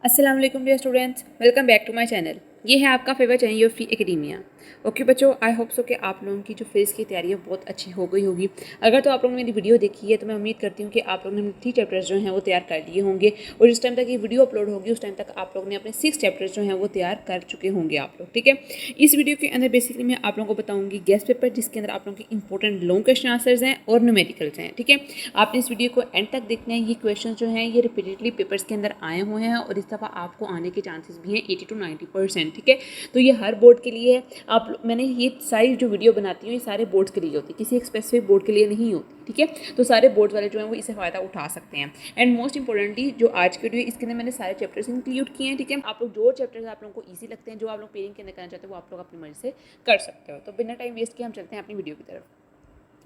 अस्सलाम वालेकुम dear students, welcome back to my channel. ये है आपका favourite channel your free academia. Okay बच्चों, आई होप सो कि आप लोगों की जो फेज़ की तैयारी है बहुत अच्छी हो गई होगी। अगर तो आप लोगों ने मेरी वीडियो देखी है तो मैं उम्मीद करती हूँ कि आप लोगों ने 3 चैप्टर्स जो हैं वो तैयार कर लिए होंगे और जिस टाइम तक ये वीडियो अपलोड होगी उस टाइम तक आप लोगों ने अपने 6 चैप्टर्स जो हैं वो तैयार कर चुके होंगे आप लोग। ठीक है, इस वीडियो के अंदर बेसिकली मैं आप लोगों को बताऊँगी गेस्ट पेपर, जिसके अंदर आप लोगों के इंपॉर्टेंट लॉन्ग क्वेश्चन आंसर्स हैं और न्यूमेरिकल्स हैं। ठीक है, आपने इस वीडियो को एंड तक देखना है। ये क्वेश्चन जो हैं ये रिपीटेडली पेपर्स के अंदर आए हुए हैं और इस दफ़ा आपको आने के चांसेस भी हैं 80 to 90%। ठीक है, तो ये हर बोर्ड के लिए है। मैंने ये सारी जो वीडियो बनाती हूँ ये सारे बोर्ड्स के लिए होती है, किसी एक स्पेसिफिक बोर्ड के लिए नहीं होती। ठीक है, तो सारे बोर्ड वाले जो हैं वो इससे फ़ायदा उठा सकते हैं। एंड मोस्ट इंपॉर्टेंटली जो आज की वीडियो इसके अंदर मैंने सारे चैप्टर्स इंक्लूड किए हैं। ठीक है, आप लोग जो चैप्टर्स आप लोगों को ईजी लगते हैं, जो आप लोग पेयरिंग के अंदर करना चाहते हैं, वो आप लोग अपनी मर्जी से कर सकते हो। तो बिना टाइम वेस्ट किए हम चलते हैं अपनी वीडियो की तरफ।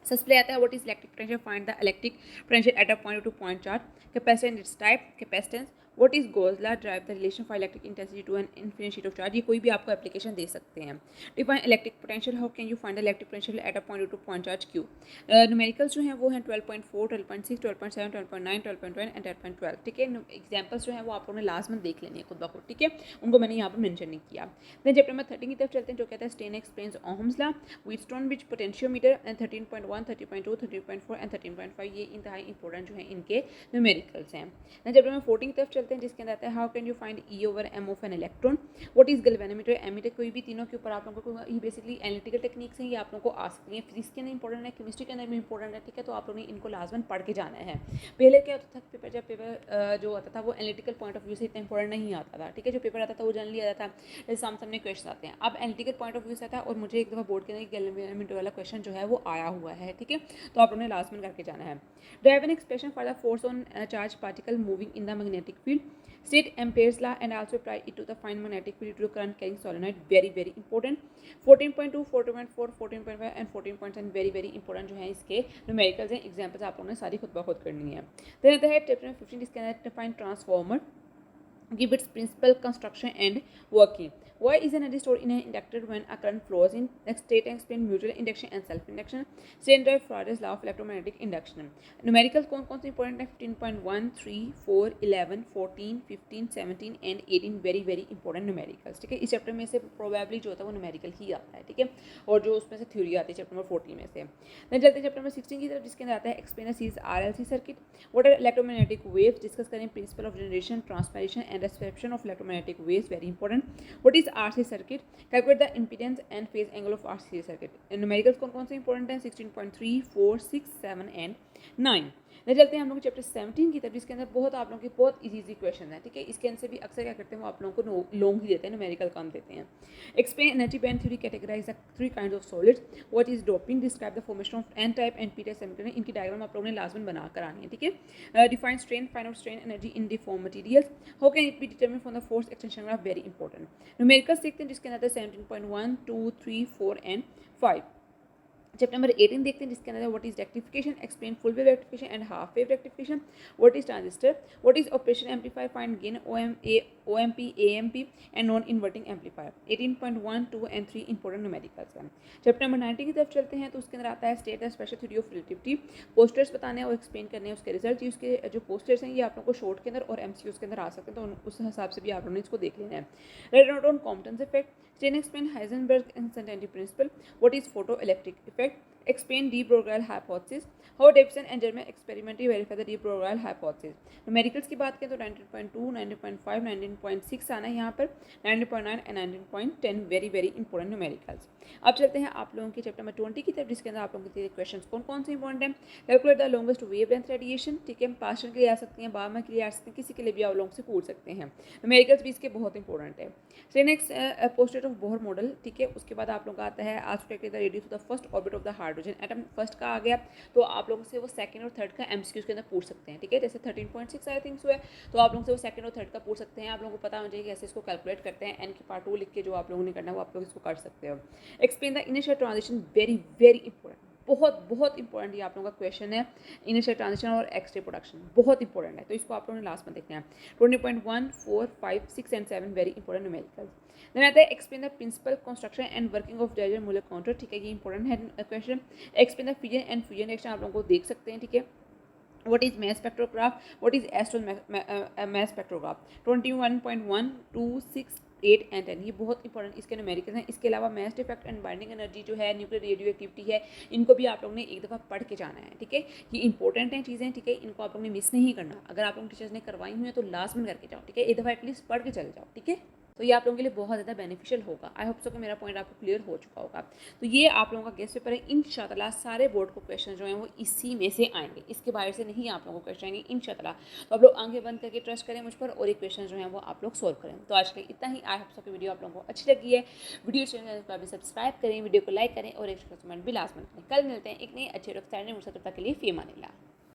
सबसे पहले आता है what is electric potential, find the electric potential at a point to point charge, capacitance its type, capacitance, what is Gauss law, derive the relation for electric intensity to an infinite sheet of charge. ये कोई भी आपको application दे सकते हैं। Define electric potential, how can you find electric potential at a point to point charge q. Numericals जो हैं वो हैं 12.4, 12.6, 12.7, 12.9, 12.1 एंड 12.12। ठीक है, एग्जाम्पल्स जो हैं वो आप लोगों ने लास्ट में देख लेनी है खुद ब खुद। ठीक है, उनको मैंने यहाँ पर मेंशन नहीं किया। देन चैप्टर नंबर 13 की तरफ चलते हैं, जो कहता है state and explains Ohm's law, Wheatstone which potentiometer, and 13.1, 13.2, 13.4 and 13.5 ये इंतहाई इंपॉर्टेंट जो है इनके न्यूमेरिकल्स हैं। चैप्टर नंबर 14 की तरफ चलते हैं, जिसके अंदर आता है how can you find e over m of an electron, what is galvanometer, ammeter. कोई भी तीनों के ऊपर आप लोगों को ये बेसिकली एनालिटिकल टेक्निक्स हैं, ये आप लोगों को आ सकती हैं। फिजिक्स के अंदर इंपॉर्टेंट है, केमिस्ट्री के अंदर भी इंपॉर्टेंट है। ठीक है, तो आप लोगों ने इनको लाजमन पढ़ के जाना है। पहले क्या होता था, पेपर जब पेपर जो आता था वो एनालिटिकल पॉइंट ऑफ व्यू से इतना इंपॉर्टेंट नहीं आता था। ठीक है, जो पेपर आता था वो जनरली आता था जैसे सामने क्वेश्चन आते हैं। अब एनालिटिकल पॉइंट ऑफ व्यू से आता है और मुझे एक दफ़ा बोर्ड के अंदर गैल्वेनोमीटर वाला क्वेश्चन जो है वो आया हुआ है। ठीक है, तो आप लोगों ने लास्ट में करके जाना है। Drive an expression for the force on charge particle moving in the magnetic field, state Ampere's law and also apply it to the fine magnetic field to current carrying solenoid. Very important. 14.2, 14.4, 14.5 and 14.7 very important जो है इसके numericals हैं। Examples आप लोगों ने सारी खुद ब खुद करनी है। देन आता है चैप्टर 15, जिसके अंदर define transformer, give its principal construction and working. Why is energy stored in an inductor when a current flows in? Next, state and explain mutual induction and self induction. State drive Faraday's law of electromagnetic induction. Numericals कौन कौन से important है? 15.1, 3, 4, 11, 14, 15, 17 and 18 very important numericals. ठीक है, इस chapter में से probably जो होता है वो न्यूमेरिकल ही आता है। ठीक है, और जो उसमें से थ्योरी आती है चैप्टर नंबर 14 में से। देन चलते हैं चैप्टर नंबर 16 की तरफ, जिसके अंदर आता है explain series RLC circuit, what are electromagnetic waves, discuss करें principle of generation, transformation and reception of electromagnetic waves, very important. What is RC circuit? Calculate the impedance and phase angle of RC circuit. Numericals कौन कौन से important हैं? 16.3, 4, 6, 7 and 9। चलते हैं हम लोग chapter 17 की तरफ, जिसके अंदर बहुत आप लोगों के बहुत इजी क्वेश्चन है। ठीक है, इसके अंदर से भी अक्सर क्या करते हैं वो आप लोगों को लॉन्ग ही देते हैं, न्यूमेरिकल कम देते हैं। Explain energy band theory, categorize the 3 kind of solids, what is doping, describe the formation of n type and p type semiconductor. इनकी डायग्राम आप लोगों ने लास्ट में बना कर आनी है। ठीक है, define strain, find out strain energy in deform materials, how can it be determine from the force extension graph, very important. Numericals देखते हैं, जिसके अंदर 17.1, 2, 3, 4 एंड 5। चैप्टर नंबर 18 देखते हैं, जिसके अंदर what is rectification, explain full wave rectification and half wave rectification, what is transistor, what is operation amplifier, find gain OMP AMP and non inverting amplifier. 18.1, 2 and 3 important numericals हैं। Chapter number 19 की तरफ चलते हैं, तो उसके अंदर आता है state the special theory of relativity, posters बताने और एक्सप्लेन करने हैं उसके रिजल्ट। उसके जो पोस्टर्स हैं ये आप लोगों को शॉर्ट के अंदर और MCQs के अंदर आ सकते हैं, तो उस हिसाब से भी आप लोगों ने इसको देख लेना है। Write note on Compton's effect, state explain Heisenberg uncertainty principle, what is photoelectric effect, explain de Broglie hypothesis, how Davidson and German experimentally verify the de Broglie hypothesis। Numericals की बात करें तो 19.2, 19.5, 19.6 आना है यहाँ पर, 19.9 एंड 19.10 वेरी इंपॉर्टेंट न्यूमेरिकल्स। अब चलते हैं आप लोगों के चैप्टर नंबर 20 की तरफ, जिसके अंदर आप लोगों के क्वेश्चन कौन कौन से इंपॉर्टेंट हैं। Calculate the longest wave length radiation. ठीक है, पार्शियल के लिए आ सकती हैं, बारह के लिए आ सकते हैं, किसी के लिए भी आप लोगों से पूछ सकते हैं। न्यूमेरिकल्स भी इसके बहुत इंपॉर्टेंट है। Next postulate of Bohr model. ठीक है, उसके बाद आप लोगों का आता है आज the radius of the first orbit of the hydrogen atom. First का आ गया तो आप लोगों से वो सेकंड और थर्ड का MCQs के अंदर पूछ सकते हैं। ठीक है, जैसे 13.6 आई थिंक है, तो आप लोगों से वो सेकंड और थर्ड का पूछ सकते हैं। आप लोगों को पता होना चाहिए कि ऐसे इसको कैलकुलेट करते हैं। एन की पार्ट 2 लिख के जो आप लोगों ने करना है वो आप लोग इसको कर सकते हो। Explain the initial transition, very important, बहुत इंपॉर्टेंट ये आप लोगों का क्वेश्चन है। इनिशियल ट्रांजिशन और एक्सरे प्रोडक्शन बहुत इंपॉर्टेंट है, तो इसको आप लोगों ने लास्ट में देखना है। 20.1, 4, 5, 6 and 7 very important numericals. Then आता है explain the principle construction and working of डायजन मूलर काउंटर। ठीक है, ये इंपॉर्टेंट है question. Explain the fission and fusion reaction आप लोगों को देख सकते हैं। ठीक है, what is mass spectrograph, what is astral mass spectrograph, 21.1, 2, 6, 8 and 10 ये बहुत इंपॉर्टेंट इसके न्यूमेरिकल हैं। इसके अलावा mass defect and binding energy जो है, न्यूक्लियर रेडियो एक्टिविटी है, इनको भी आप लोगों ने एक दफ़ा पढ़ के जाना है, ठीक है। ये इंपॉर्टेंट हैं चीज़ें, ठीक है, इनको आप लोगों ने मिस नहीं करना। अगर आप लोगों टीचर्स ने करवाई हुई है तो लास्ट में करके जाओ, ठीक है, एक दफ़ा एटलीस्ट पढ़ के चले जाओ, ठीक है। तो ये आप लोगों के लिए बहुत ज़्यादा बेनिफिशियल होगा। आई होप सो कि मेरा पॉइंट आपको क्लियर हो चुका होगा। तो ये आप लोगों का गेस्ट पेपर है। इंशाअल्लाह सारे बोर्ड को क्वेश्चन जो हैं वो इसी में से आएंगे, इसके बाहर से नहीं आप लोगों को क्वेश्चन आएंगे इंशाअल्लाह। तो आप लोग आंखें बंद करके ट्रस्ट करें मुझ पर और ये क्वेश्चन जो हैं वो आप लोग सोल्व करें। तो आज के लिए इतना ही। आई होप सो कि वीडियो आप लोगों को अच्छी लगी है। वीडियो चैनल को अभी सब्सक्राइब करें, वीडियो को लाइक करें और एक कमेंट भी लास्ट में करें। कल मिलते हैं एक नई अच्छे रफ्तार में। मुझसे तब तक के लिए फ़ी अमान अल्लाह।